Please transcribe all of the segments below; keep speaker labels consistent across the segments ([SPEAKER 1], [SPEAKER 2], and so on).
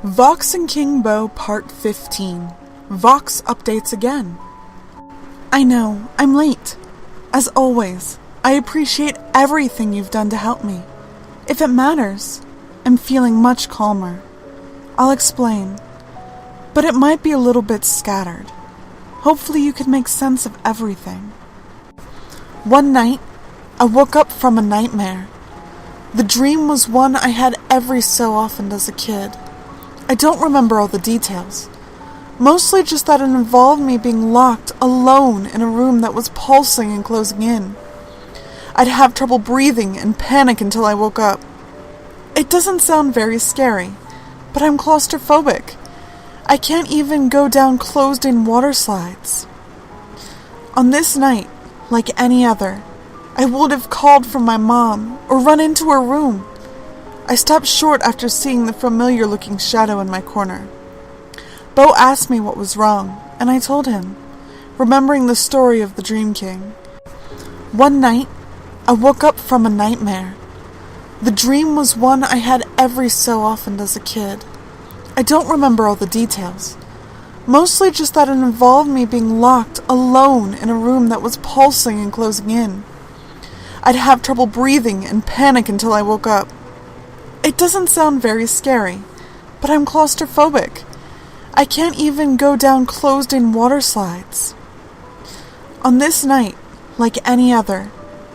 [SPEAKER 1] Vox and King Beau Part 15. Vox updates again. I know, I'm late. As always, I appreciate everything you've done to help me. If it matters, I'm feeling much calmer. I'll explain, but it might be a little bit scattered. Hopefully you can make sense of everything. One night, I woke up from a nightmare. The dream was one I had every so often as a kid. I don't remember all the details. Mostly just that it involved me being locked alone in a room that was pulsing and closing in. I'd have trouble breathing and panic until I woke up. It doesn't sound very scary, but I'm claustrophobic. I can't even go down closed-in water slides. On this night, like any other, I would have called for my mom or run into her room. I stopped short after seeing the familiar-looking shadow in my corner. Beau asked me what was wrong, and I told him, remembering the story of the Dream King. One night, I woke up from a nightmare. The dream was one I had every so often as a kid. I don't remember all the details. Mostly just that it involved me being locked alone in a room that was pulsing and closing in. I'd have trouble breathing and panic until I woke up. It doesn't sound very scary, but I'm claustrophobic. I can't even go down closed-in water slides. On this night, like any other,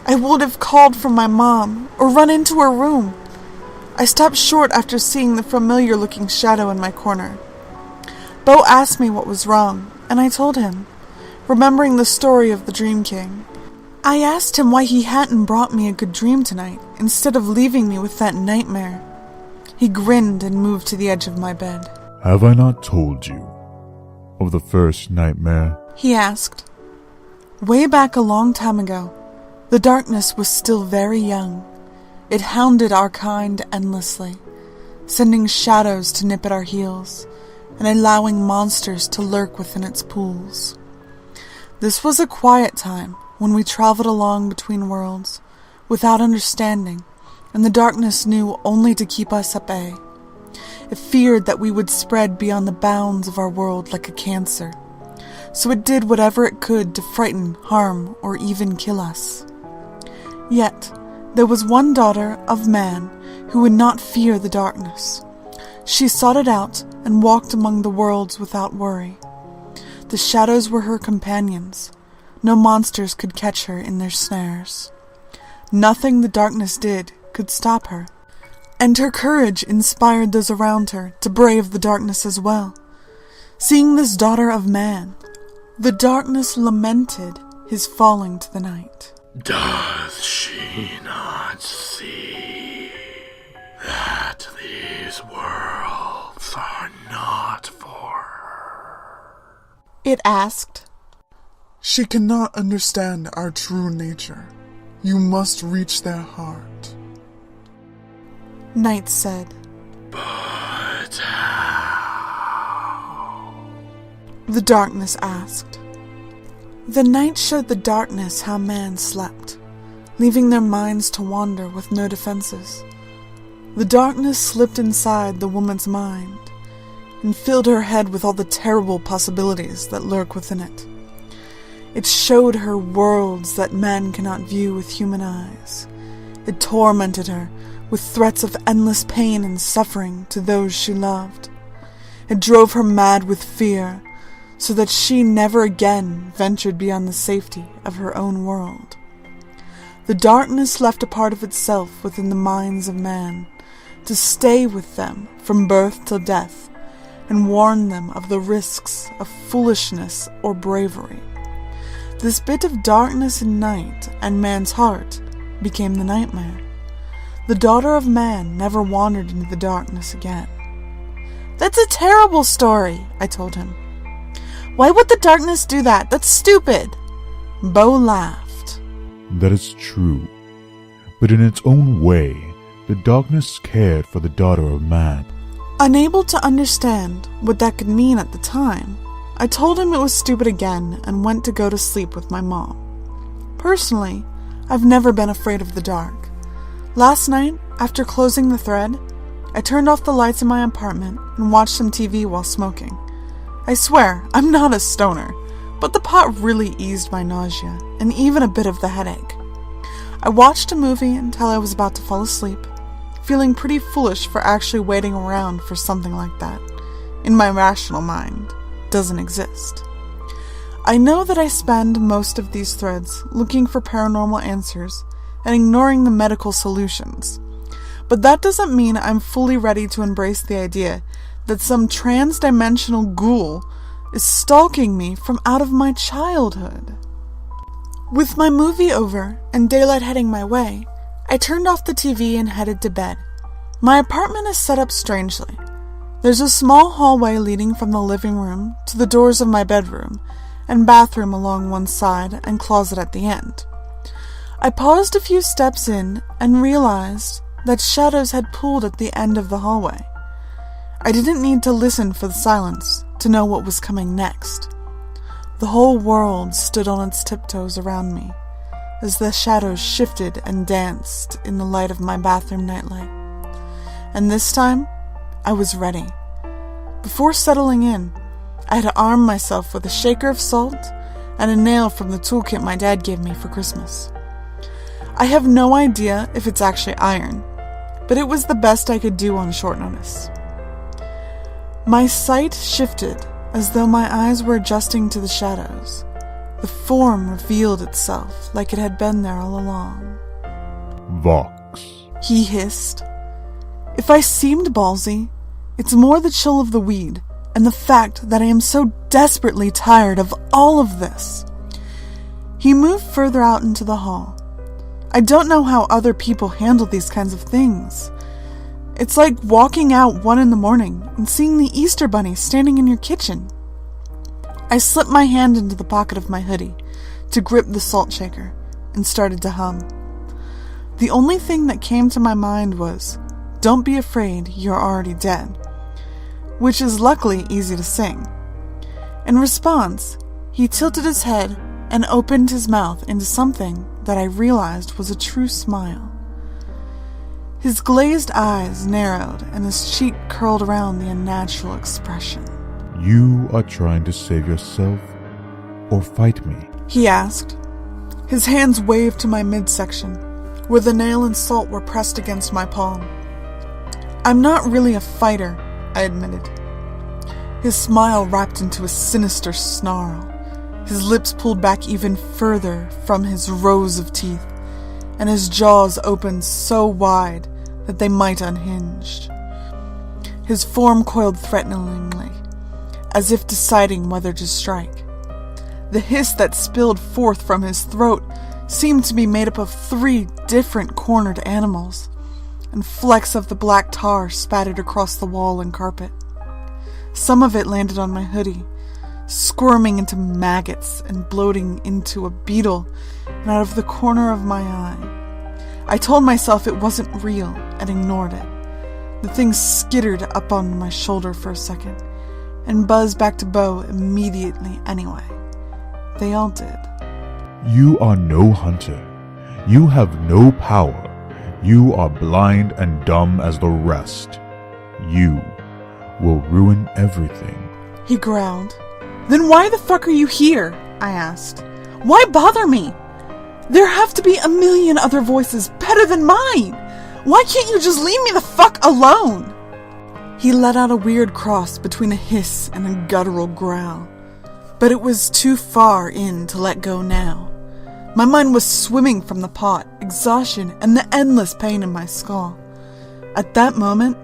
[SPEAKER 1] I would have called for my mom or run into her room. I stopped short after seeing the familiar-looking shadow in my corner. Beau asked me what was wrong, and I told him, remembering the story of the Dream King. I asked him why he hadn't brought me a good dream tonight, instead of leaving me with that nightmare. He grinned and moved to the edge of my bed.
[SPEAKER 2] Have I not told you of the first nightmare?
[SPEAKER 1] He asked. Way back a long time ago, the darkness was still very young. It hounded our kind endlessly, sending shadows to nip at our heels, and allowing monsters to lurk within its pools. This was a quiet time, when we traveled along between worlds, without understanding, and the darkness knew only to keep us at bay. It feared that we would spread beyond the bounds of our world like a cancer, so it did whatever it could to frighten, harm, or even kill us. Yet, there was one daughter of man who would not fear the darkness. She sought it out and walked among the worlds without worry. The shadows were her companions. No monsters could catch her in their snares. Nothing the darkness did could stop her, and her courage inspired those around her to brave the darkness as well. Seeing this daughter of man, the darkness lamented his falling to the night.
[SPEAKER 3] Does she not see that these worlds are not for her?
[SPEAKER 1] It asked.
[SPEAKER 4] She cannot understand our true nature. You must reach their heart.
[SPEAKER 1] Night said.
[SPEAKER 3] But how?
[SPEAKER 1] The darkness asked. The night showed the darkness how man slept, leaving their minds to wander with no defenses. The darkness slipped inside the woman's mind and filled her head with all the terrible possibilities that lurk within it. It showed her worlds that man cannot view with human eyes. It tormented her with threats of endless pain and suffering to those she loved. It drove her mad with fear, so that she never again ventured beyond the safety of her own world. The darkness left a part of itself within the minds of man, to stay with them from birth till death, and warn them of the risks of foolishness or bravery. This bit of darkness and night and man's heart became the nightmare. The daughter of man never wandered into the darkness again. That's a terrible story, I told him. Why would the darkness do that? That's stupid. Beau laughed.
[SPEAKER 2] That is true, but in its own way, the darkness cared for the daughter of man.
[SPEAKER 1] Unable to understand what that could mean at the time, I told him it was stupid again and went to go to sleep with my mom. Personally, I've never been afraid of the dark. Last night, after closing the thread, I turned off the lights in my apartment and watched some TV while smoking. I swear, I'm not a stoner, but the pot really eased my nausea and even a bit of the headache. I watched a movie until I was about to fall asleep, feeling pretty foolish for actually waiting around for something like that. In my rational mind, doesn't exist. I know that I spend most of these threads looking for paranormal answers and ignoring the medical solutions. But that doesn't mean I'm fully ready to embrace the idea that some trans-dimensional ghoul is stalking me from out of my childhood. With my movie over and daylight heading my way, I turned off the TV and headed to bed. My apartment is set up strangely. There's a small hallway leading from the living room to the doors of my bedroom and bathroom along one side and closet at the end. I paused a few steps in and realized that shadows had pooled at the end of the hallway. I didn't need to listen for the silence to know what was coming next. The whole world stood on its tiptoes around me as the shadows shifted and danced in the light of my bathroom nightlight. And this time, I was ready. Before settling in, I had armed myself with a shaker of salt and a nail from the toolkit my dad gave me for Christmas. I have no idea if it's actually iron, but it was the best I could do on short notice. My sight shifted as though my eyes were adjusting to the shadows. The form revealed itself like it had been there all along.
[SPEAKER 2] Vox.
[SPEAKER 1] He hissed. If I seemed ballsy, it's more the chill of the weed and the fact that I am so desperately tired of all of this. He moved further out into the hall. I don't know how other people handle these kinds of things. It's like walking out 1 a.m. and seeing the Easter Bunny standing in your kitchen. I slipped my hand into the pocket of my hoodie to grip the salt shaker and started to hum. The only thing that came to my mind was, "Don't be afraid, you're already dead," which is luckily easy to sing. In response, he tilted his head and opened his mouth into something that I realized was a true smile. His glazed eyes narrowed and his cheek curled around the unnatural expression.
[SPEAKER 2] You are trying to save yourself or fight me?
[SPEAKER 1] He asked. His hands waved to my midsection, where the nail and salt were pressed against my palm. "I'm not really a fighter," I admitted. His smile wrapped into a sinister snarl. His lips pulled back even further from his rows of teeth, and his jaws opened so wide that they might unhinge. His form coiled threateningly, as if deciding whether to strike. The hiss that spilled forth from his throat seemed to be made up of 3 different cornered animals, and flecks of the black tar spattered across the wall and carpet. Some of it landed on my hoodie, squirming into maggots and bloating into a beetle and out of the corner of my eye. I told myself it wasn't real and ignored it. The thing skittered up on my shoulder for a second and buzzed back to Beau immediately anyway. They all did.
[SPEAKER 2] You are no hunter. You have no power. You are blind and dumb as the rest. You will ruin everything.
[SPEAKER 1] He growled. Then why the fuck are you here? I asked. Why bother me? There have to be a million other voices better than mine. Why can't you just leave me the fuck alone? He let out a weird cross between a hiss and a guttural growl. But it was too far in to let go now. My mind was swimming from the pot, exhaustion, and the endless pain in my skull. At that moment,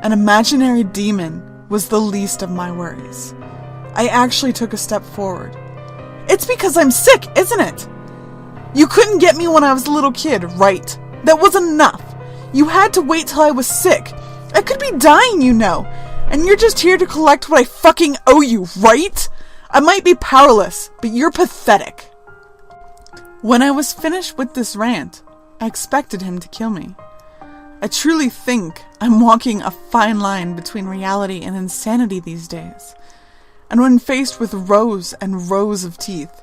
[SPEAKER 1] an imaginary demon was the least of my worries. I actually took a step forward. It's because I'm sick, isn't it? You couldn't get me when I was a little kid, right? That wasn't enough. You had to wait till I was sick. I could be dying, you know. And you're just here to collect what I fucking owe you, right? I might be powerless, but you're pathetic. When I was finished with this rant, I expected him to kill me. I truly think I'm walking a fine line between reality and insanity these days. And when faced with rows and rows of teeth,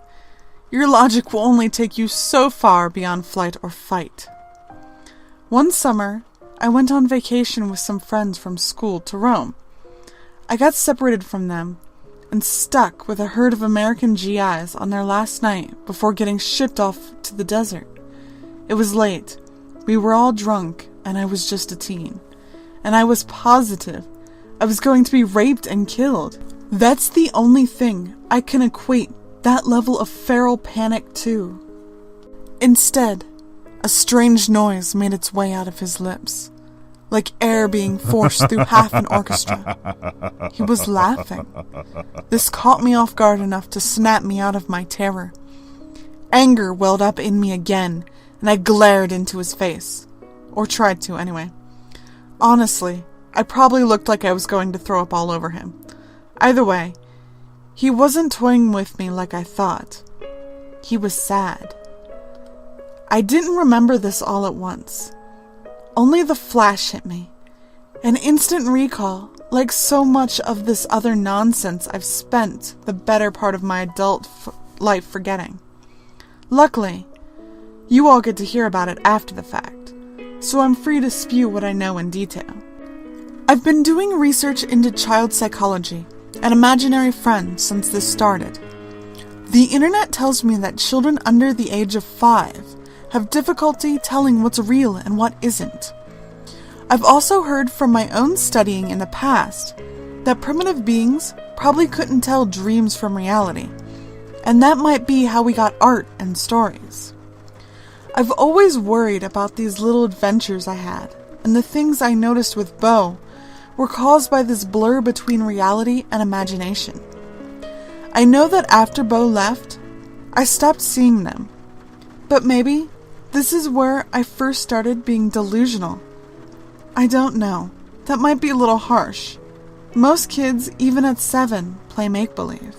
[SPEAKER 1] your logic will only take you so far beyond flight or fight. One summer, I went on vacation with some friends from school to Rome. I got separated from them and stuck with a herd of American GIs on their last night before getting shipped off to the desert. It was late. We were all drunk, and I was just a teen. And I was positive I was going to be raped and killed. That's the only thing I can equate that level of feral panic to. Instead, a strange noise made its way out of his lips, like air being forced through half an orchestra. He was laughing. This caught me off guard enough to snap me out of my terror. Anger welled up in me again, and I glared into his face. Or tried to, anyway. Honestly, I probably looked like I was going to throw up all over him. Either way, he wasn't toying with me like I thought. He was sad. I didn't remember this all at once. Only the flash hit me. An instant recall, like so much of this other nonsense I've spent the better part of my adult life forgetting. Luckily, you all get to hear about it after the fact, so I'm free to spew what I know in detail. I've been doing research into child psychology and imaginary friends since this started. The internet tells me that children under the age of 5 have difficulty telling what's real and what isn't. I've also heard from my own studying in the past that primitive beings probably couldn't tell dreams from reality, and that might be how we got art and stories. I've always worried about these little adventures I had, and the things I noticed with Beau were caused by this blur between reality and imagination. I know that after Beau left, I stopped seeing them. But maybe this is where I first started being delusional. I don't know. That might be a little harsh. Most kids, even at 7, play make-believe.